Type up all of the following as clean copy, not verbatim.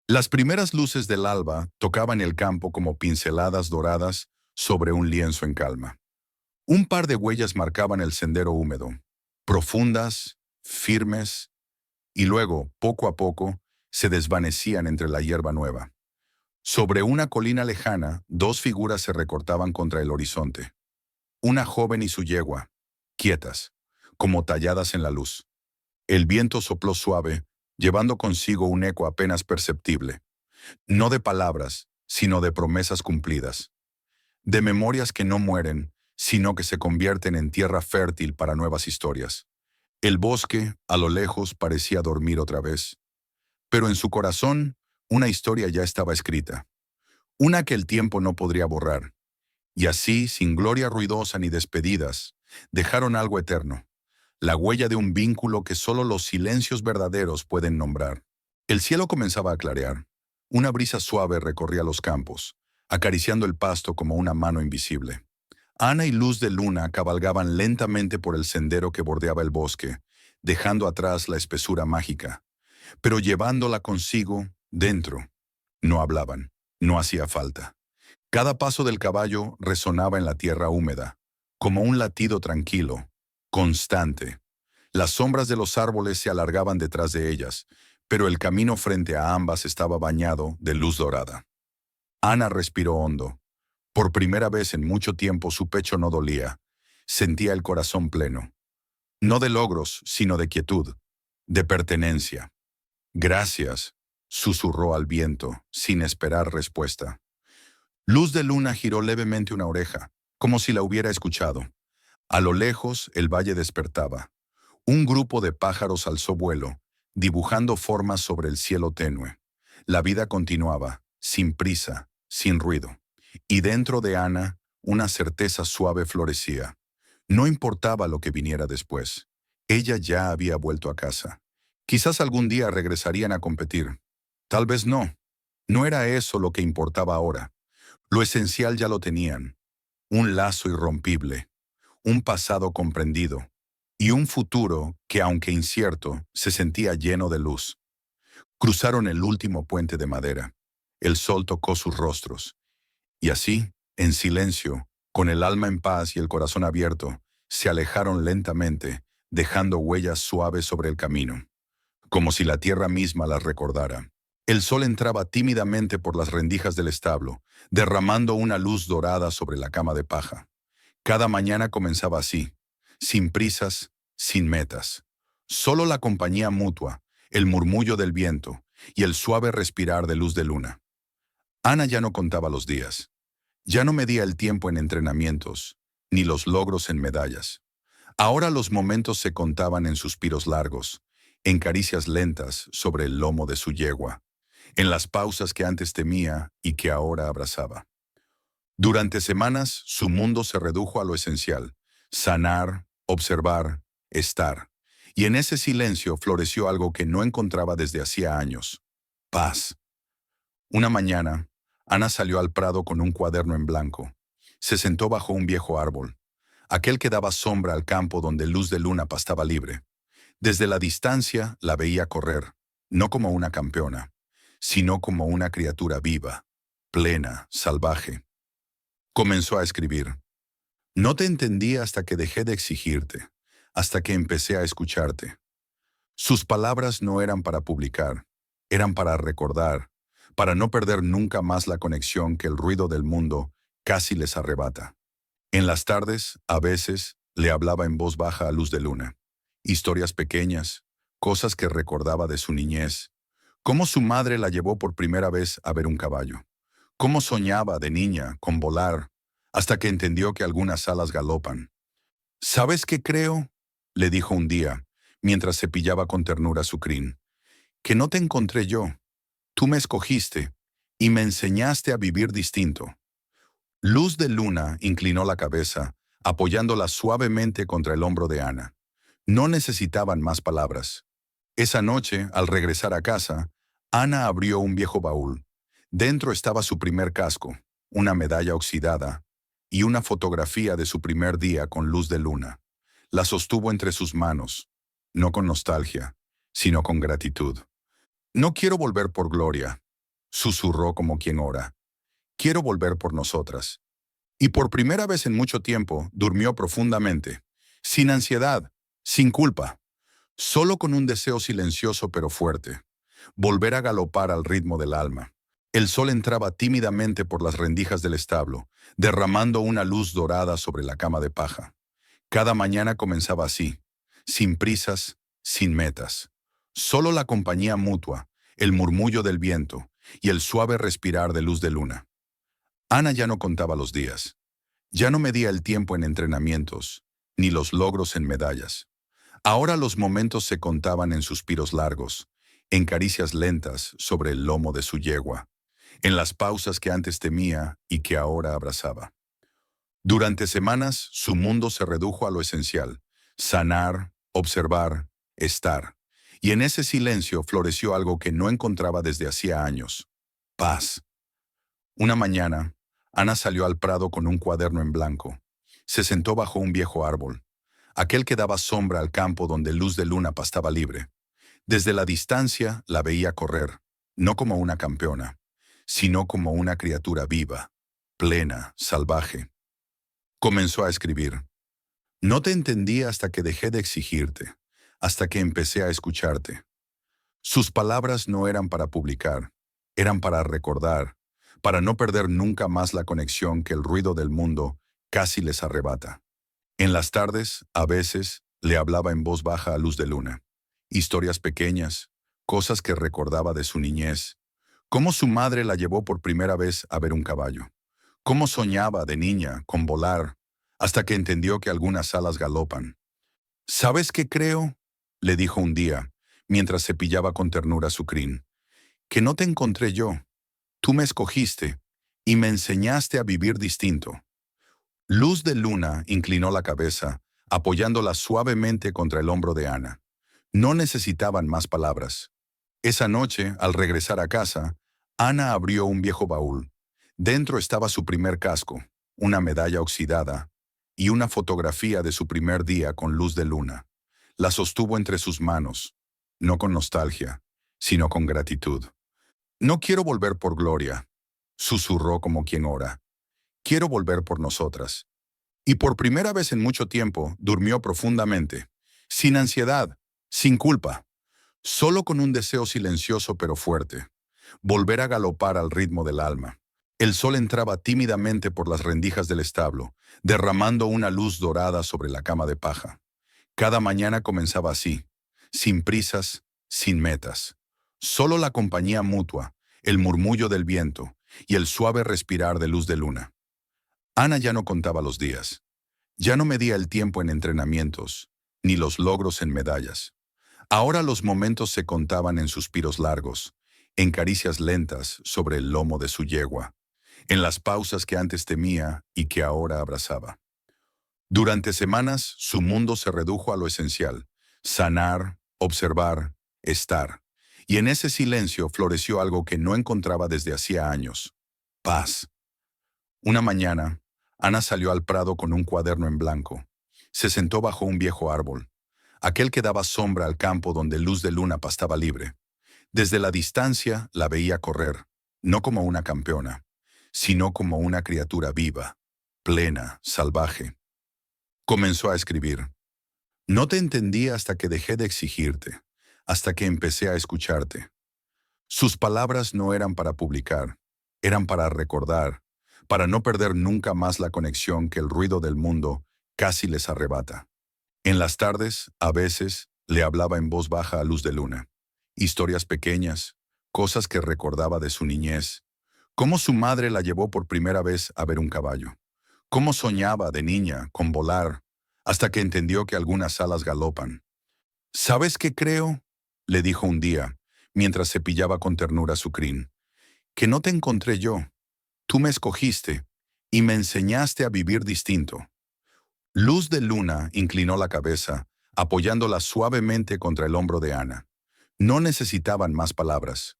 Las primeras luces del alba tocaban el campo como pinceladas doradas sobre un lienzo en calma. Un par de huellas marcaban el sendero húmedo, profundas, firmes, y luego, poco a poco, se desvanecían entre la hierba nueva. Sobre una colina lejana, dos figuras se recortaban contra el horizonte. Una joven y su yegua, quietas, como talladas en la luz. El viento sopló suave, llevando consigo un eco apenas perceptible, no de palabras, sino de promesas cumplidas, de memorias que no mueren, sino que se convierten en tierra fértil para nuevas historias. El bosque, a lo lejos, parecía dormir otra vez, pero en su corazón, una historia ya estaba escrita, una que el tiempo no podría borrar, y así, sin gloria ruidosa ni despedidas, dejaron algo eterno, la huella de un vínculo que solo los silencios verdaderos pueden nombrar. El cielo comenzaba a clarear. Una brisa suave recorría los campos, acariciando el pasto como una mano invisible. Ana y Luz de Luna cabalgaban lentamente por el sendero que bordeaba el bosque, dejando atrás la espesura mágica, pero llevándola consigo dentro. No hablaban, no hacía falta. Cada paso del caballo resonaba en la tierra húmeda, como un latido tranquilo, constante. Las sombras de los árboles se alargaban detrás de ellas, pero el camino frente a ambas estaba bañado de luz dorada. Ana respiró hondo. Por primera vez en mucho tiempo su pecho no dolía. Sentía el corazón pleno. No de logros, sino de quietud, de pertenencia. Gracias, susurró al viento, sin esperar respuesta. Luz de Luna giró levemente una oreja, como si la hubiera escuchado. A lo lejos, el valle despertaba. Un grupo de pájaros alzó vuelo, dibujando formas sobre el cielo tenue. La vida continuaba, sin prisa, sin ruido. Y dentro de Ana, una certeza suave florecía. No importaba lo que viniera después. Ella ya había vuelto a casa. Quizás algún día regresarían a competir. Tal vez no. No era eso lo que importaba ahora. Lo esencial ya lo tenían. Un lazo irrompible, un pasado comprendido y un futuro que, aunque incierto, se sentía lleno de luz. Cruzaron el último puente de madera. El sol tocó sus rostros. Y así, en silencio, con el alma en paz y el corazón abierto, se alejaron lentamente, dejando huellas suaves sobre el camino, como si la tierra misma las recordara. El sol entraba tímidamente por las rendijas del establo, derramando una luz dorada sobre la cama de paja. Cada mañana comenzaba así, sin prisas, sin metas. Solo la compañía mutua, el murmullo del viento y el suave respirar de Luz de Luna. Ana ya no contaba los días. Ya no medía el tiempo en entrenamientos, ni los logros en medallas. Ahora los momentos se contaban en suspiros largos, en caricias lentas sobre el lomo de su yegua, en las pausas que antes temía y que ahora abrazaba. Durante semanas, su mundo se redujo a lo esencial: sanar, observar, estar. Y en ese silencio floreció algo que no encontraba desde hacía años: paz. Una mañana, Ana salió al prado con un cuaderno en blanco. Se sentó bajo un viejo árbol, aquel que daba sombra al campo donde Luz de Luna pastaba libre. Desde la distancia la veía correr, no como una campeona, sino como una criatura viva, plena, salvaje. Comenzó a escribir. No te entendí hasta que dejé de exigirte, hasta que empecé a escucharte. Sus palabras no eran para publicar, eran para recordar, para no perder nunca más la conexión que el ruido del mundo casi les arrebata. En las tardes, a veces, le hablaba en voz baja a Luz de Luna. Historias pequeñas, cosas que recordaba de su niñez, cómo su madre la llevó por primera vez a ver un caballo, cómo soñaba de niña con volar, hasta que entendió que algunas alas galopan. ¿Sabes qué creo?, le dijo un día, mientras cepillaba con ternura su crin. Que no te encontré yo. Tú me escogiste y me enseñaste a vivir distinto. Luz de Luna inclinó la cabeza, apoyándola suavemente contra el hombro de Ana. No necesitaban más palabras. Esa noche, al regresar a casa, Ana abrió un viejo baúl. Dentro estaba su primer casco, una medalla oxidada y una fotografía de su primer día con Luz de Luna. La sostuvo entre sus manos, no con nostalgia, sino con gratitud. No quiero volver por gloria, susurró como quien ora. Quiero volver por nosotras. Y por primera vez en mucho tiempo durmió profundamente, sin ansiedad, sin culpa, solo con un deseo silencioso pero fuerte, volver a galopar al ritmo del alma. El sol entraba tímidamente por las rendijas del establo, derramando una luz dorada sobre la cama de paja. Cada mañana comenzaba así, sin prisas, sin metas. Solo la compañía mutua, el murmullo del viento y el suave respirar de luz de luna. Ana ya no contaba los días. Ya no medía el tiempo en entrenamientos, ni los logros en medallas. Ahora los momentos se contaban en suspiros largos, en caricias lentas sobre el lomo de su yegua, en las pausas que antes temía y que ahora abrazaba. Durante semanas, su mundo se redujo a lo esencial: sanar, observar, estar. Y en ese silencio floreció algo que no encontraba desde hacía años: paz. Una mañana, Ana salió al prado con un cuaderno en blanco. Se sentó bajo un viejo árbol, aquel que daba sombra al campo donde luz de luna pastaba libre. Desde la distancia la veía correr, no como una campeona, sino como una criatura viva, plena, salvaje. Comenzó a escribir. No te entendí hasta que dejé de exigirte, hasta que empecé a escucharte. Sus palabras no eran para publicar, eran para recordar, para no perder nunca más la conexión que el ruido del mundo casi les arrebata. En las tardes, a veces, le hablaba en voz baja a luz de luna. Historias pequeñas, cosas que recordaba de su niñez, cómo su madre la llevó por primera vez a ver un caballo, cómo soñaba de niña con volar, hasta que entendió que algunas alas galopan. ¿Sabes qué creo?, le dijo un día, mientras cepillaba con ternura su crin. Que no te encontré yo. Tú me escogiste y me enseñaste a vivir distinto. Luz de luna inclinó la cabeza, apoyándola suavemente contra el hombro de Ana. No necesitaban más palabras. Esa noche, al regresar a casa, Ana abrió un viejo baúl. Dentro estaba su primer casco, una medalla oxidada y una fotografía de su primer día con luz de luna. La sostuvo entre sus manos, no con nostalgia, sino con gratitud. No quiero volver por gloria, susurró como quien ora. Quiero volver por nosotras. Y por primera vez en mucho tiempo durmió profundamente, sin ansiedad, sin culpa, solo con un deseo silencioso pero fuerte: volver a galopar al ritmo del alma. El sol entraba tímidamente por las rendijas del establo, derramando una luz dorada sobre la cama de paja. Cada mañana comenzaba así, sin prisas, sin metas. Solo la compañía mutua, el murmullo del viento y el suave respirar de luz de luna. Ana ya no contaba los días. Ya no medía el tiempo en entrenamientos, ni los logros en medallas. Ahora los momentos se contaban en suspiros largos, en caricias lentas sobre el lomo de su yegua, en las pausas que antes temía y que ahora abrazaba. Durante semanas, su mundo se redujo a lo esencial: sanar, observar, estar. Y en ese silencio floreció algo que no encontraba desde hacía años: paz. Una mañana, Ana salió al prado con un cuaderno en blanco. Se sentó bajo un viejo árbol, aquel que daba sombra al campo donde luz de luna pastaba libre. Desde la distancia la veía correr, no como una campeona, sino como una criatura viva, plena, salvaje. Comenzó a escribir. No te entendí hasta que dejé de exigirte, hasta que empecé a escucharte. Sus palabras no eran para publicar, eran para recordar, para no perder nunca más la conexión que el ruido del mundo casi les arrebata. En las tardes, a veces, le hablaba en voz baja a luz de luna. Historias pequeñas, cosas que recordaba de su niñez, cómo su madre la llevó por primera vez a ver un caballo, cómo soñaba de niña con volar, hasta que entendió que algunas alas galopan. ¿Sabes qué creo?, le dijo un día, mientras cepillaba con ternura su crin. Que no te encontré yo. Tú me escogiste y me enseñaste a vivir distinto. Luz de luna inclinó la cabeza, apoyándola suavemente contra el hombro de Ana. No necesitaban más palabras.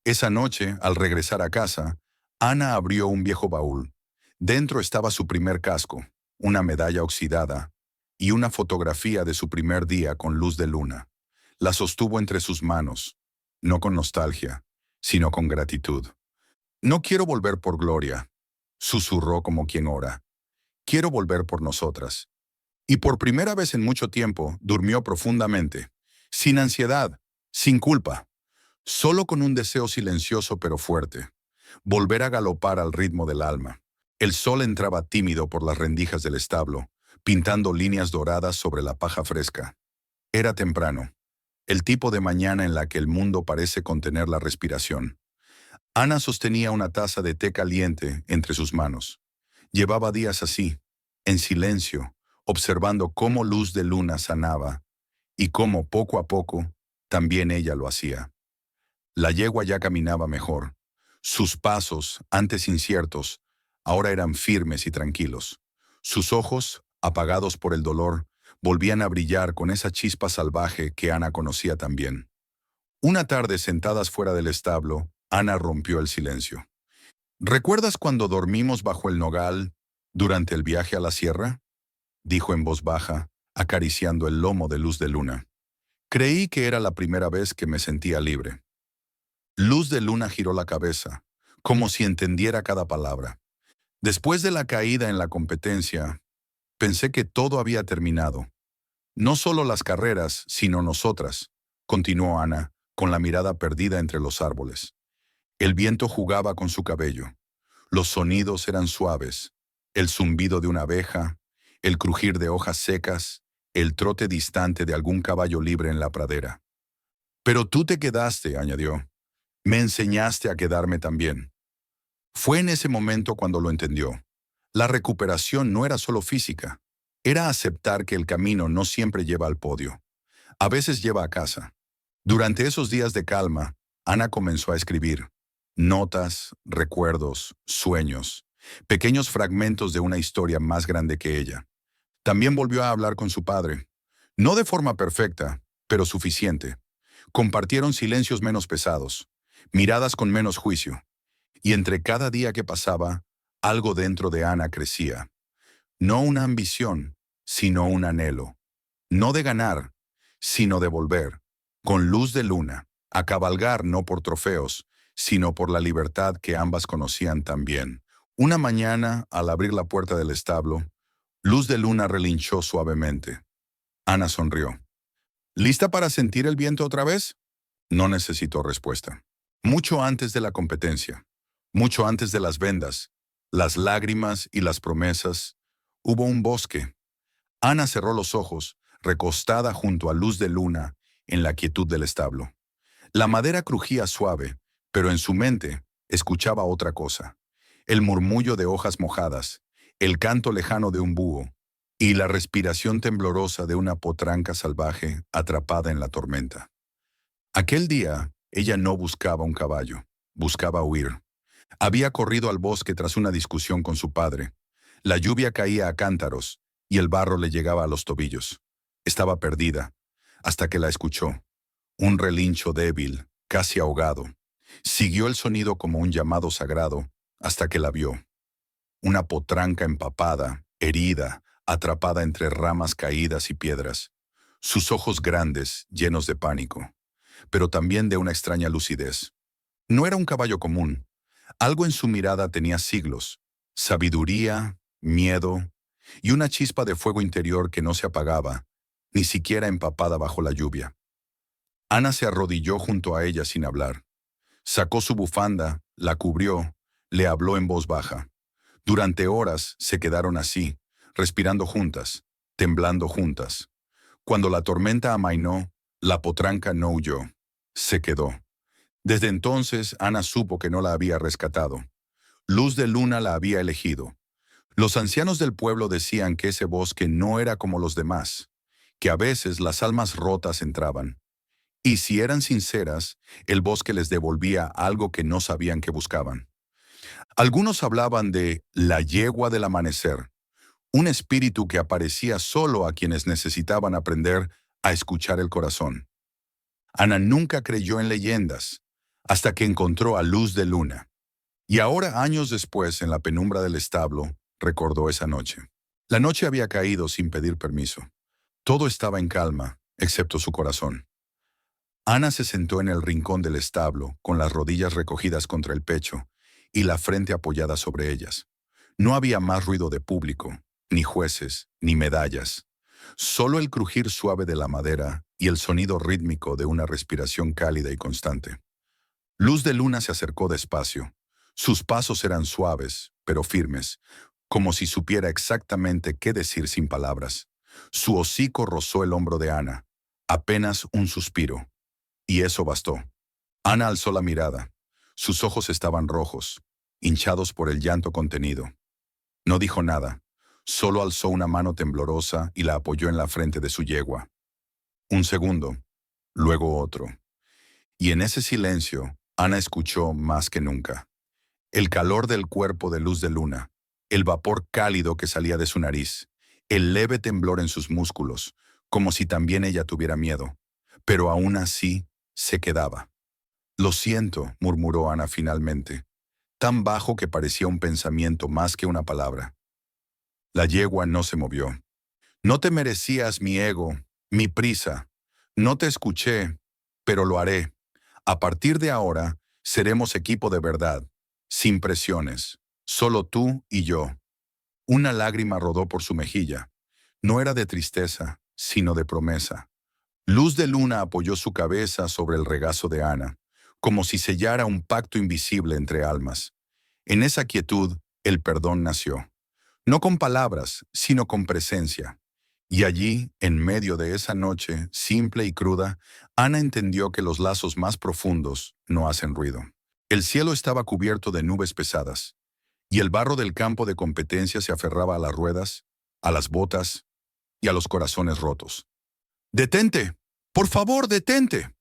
Esa noche, al regresar a casa, Ana abrió un viejo baúl. Dentro estaba su primer casco, una medalla oxidada y una fotografía de su primer día con luz de luna. La sostuvo entre sus manos, no con nostalgia, sino con gratitud. No quiero volver por Gloria, susurró como quien ora. Quiero volver por nosotras. Y por primera vez en mucho tiempo durmió profundamente, sin ansiedad, sin culpa, solo con un deseo silencioso pero fuerte, volver a galopar al ritmo del alma. El sol entraba tímido por las rendijas del establo, pintando líneas doradas sobre la paja fresca. Era temprano, el tipo de mañana en la que el mundo parece contener la respiración. Ana sostenía una taza de té caliente entre sus manos. Llevaba días así, en silencio, observando cómo Luz de Luna sanaba y cómo poco a poco también ella lo hacía. La yegua ya caminaba mejor. Sus pasos, antes inciertos, ahora eran firmes y tranquilos. Sus ojos, apagados por el dolor, volvían a brillar con esa chispa salvaje que Ana conocía también. Una tarde, sentadas fuera del establo, Ana rompió el silencio. ¿Recuerdas cuando dormimos bajo el nogal durante el viaje a la sierra? Dijo en voz baja, acariciando el lomo de Luz de Luna. Creí que era la primera vez que me sentía libre. Luz de Luna giró la cabeza, como si entendiera cada palabra. Después de la caída en la competencia, pensé que todo había terminado. No solo las carreras, sino nosotras, continuó Ana, con la mirada perdida entre los árboles. El viento jugaba con su cabello. Los sonidos eran suaves, el zumbido de una abeja, el crujir de hojas secas, el trote distante de algún caballo libre en la pradera. Pero tú te quedaste, añadió. Me enseñaste a quedarme también. Fue en ese momento cuando lo entendió. La recuperación no era solo física, era aceptar que el camino no siempre lleva al podio. A veces lleva a casa. Durante esos días de calma, Ana comenzó a escribir. Notas, recuerdos, sueños, pequeños fragmentos de una historia más grande que ella. También volvió a hablar con su padre. No de forma perfecta, pero suficiente. Compartieron silencios menos pesados, miradas con menos juicio. Y entre cada día que pasaba, algo dentro de Ana crecía. No una ambición, sino un anhelo. No de ganar, sino de volver, con Luz de Luna, a cabalgar no por trofeos, sino por la libertad que ambas conocían también. Una mañana, al abrir la puerta del establo, Luz de Luna relinchó suavemente. Ana sonrió. ¿Lista para sentir el viento otra vez? No necesitó respuesta. Mucho antes de la competencia, mucho antes de las vendas, las lágrimas y las promesas, hubo un bosque. Ana cerró los ojos, recostada junto a Luz de Luna, en la quietud del establo. La madera crujía suave, pero en su mente escuchaba otra cosa. El murmullo de hojas mojadas, el canto lejano de un búho y la respiración temblorosa de una potranca salvaje atrapada en la tormenta. Aquel día, ella no buscaba un caballo, buscaba huir. Había corrido al bosque tras una discusión con su padre. La lluvia caía a cántaros y el barro le llegaba a los tobillos. Estaba perdida, hasta que la escuchó. Un relincho débil, casi ahogado. Siguió el sonido como un llamado sagrado, hasta que la vio. Una potranca empapada, herida, atrapada entre ramas caídas y piedras. Sus ojos grandes, llenos de pánico, pero también de una extraña lucidez. No era un caballo común. Algo en su mirada tenía siglos. Sabiduría, miedo y una chispa de fuego interior que no se apagaba, ni siquiera empapada bajo la lluvia. Ana se arrodilló junto a ella sin hablar. Sacó su bufanda, la cubrió, le habló en voz baja. Durante horas se quedaron así, respirando juntas, temblando juntas. Cuando la tormenta amainó, la potranca no huyó. Se quedó. Desde entonces, Ana supo que no la había rescatado. Luz de Luna la había elegido. Los ancianos del pueblo decían que ese bosque no era como los demás, que a veces las almas rotas entraban. Y si eran sinceras, el bosque les devolvía algo que no sabían que buscaban. Algunos hablaban de la yegua del amanecer, un espíritu que aparecía solo a quienes necesitaban aprender a escuchar el corazón. Ana nunca creyó en leyendas, hasta que encontró a Luz de Luna. Y ahora, años después, en la penumbra del establo, recordó esa noche. La noche había caído sin pedir permiso. Todo estaba en calma, excepto su corazón. Ana se sentó en el rincón del establo, con las rodillas recogidas contra el pecho, y la frente apoyada sobre ellas. No había más ruido de público, ni jueces, ni medallas. Solo el crujir suave de la madera y el sonido rítmico de una respiración cálida y constante. Luz de Luna se acercó despacio. Sus pasos eran suaves, pero firmes, como si supiera exactamente qué decir sin palabras. Su hocico rozó el hombro de Ana, apenas un suspiro, y eso bastó. Ana alzó la mirada. Sus ojos estaban rojos, hinchados por el llanto contenido. No dijo nada, solo alzó una mano temblorosa y la apoyó en la frente de su yegua. Un segundo, luego otro. Y en ese silencio, Ana escuchó más que nunca. El calor del cuerpo de Luz de Luna, el vapor cálido que salía de su nariz, el leve temblor en sus músculos, como si también ella tuviera miedo. Pero aún así, se quedaba. Lo siento, murmuró Ana finalmente, tan bajo que parecía un pensamiento más que una palabra. La yegua no se movió. No te merecías mi ego, mi prisa. No te escuché, pero lo haré. A partir de ahora, seremos equipo de verdad, sin presiones, solo tú y yo. Una lágrima rodó por su mejilla. No era de tristeza, sino de promesa. Luz de Luna apoyó su cabeza sobre el regazo de Ana, como si sellara un pacto invisible entre almas. En esa quietud, el perdón nació. No con palabras, sino con presencia. Y allí, en medio de esa noche, simple y cruda, Ana entendió que los lazos más profundos no hacen ruido. El cielo estaba cubierto de nubes pesadas, y el barro del campo de competencia se aferraba a las ruedas, a las botas y a los corazones rotos. ¡Detente! ¡Por favor, detente!,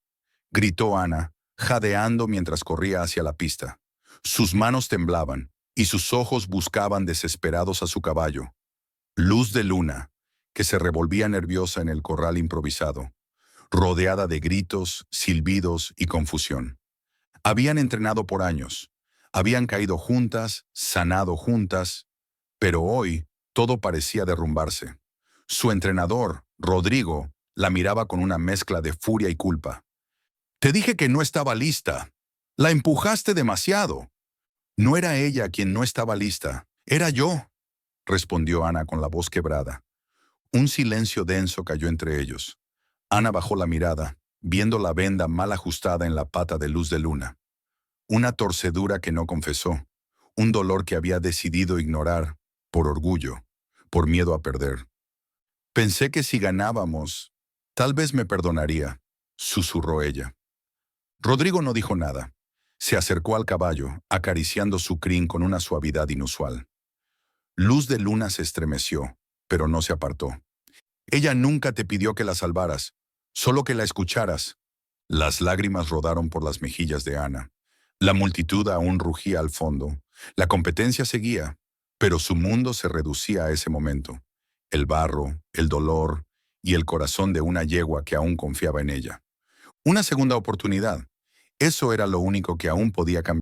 gritó Ana, jadeando mientras corría hacia la pista. Sus manos temblaban, y sus ojos buscaban desesperados a su caballo. Luz de Luna, que se revolvía nerviosa en el corral improvisado, rodeada de gritos, silbidos y confusión. Habían entrenado por años, habían caído juntas, sanado juntas, pero hoy todo parecía derrumbarse. Su entrenador, Rodrigo, la miraba con una mezcla de furia y culpa. «Te dije que no estaba lista. La empujaste demasiado». «No era ella quien no estaba lista, era yo», respondió Ana con la voz quebrada. Un silencio denso cayó entre ellos. Ana bajó la mirada, viendo la venda mal ajustada en la pata de Luz de Luna. Una torcedura que no confesó, un dolor que había decidido ignorar, por orgullo, por miedo a perder. «Pensé que si ganábamos, tal vez me perdonaría», susurró ella. Rodrigo no dijo nada. Se acercó al caballo, acariciando su crin con una suavidad inusual. Luz de Luna se estremeció, pero no se apartó. «Ella nunca te pidió que la salvaras, solo que la escucharas». Las lágrimas rodaron por las mejillas de Ana. La multitud aún rugía al fondo. La competencia seguía, pero su mundo se reducía a ese momento. El barro, el dolor y el corazón de una yegua que aún confiaba en ella. Una segunda oportunidad. Eso era lo único que aún podía cambiar.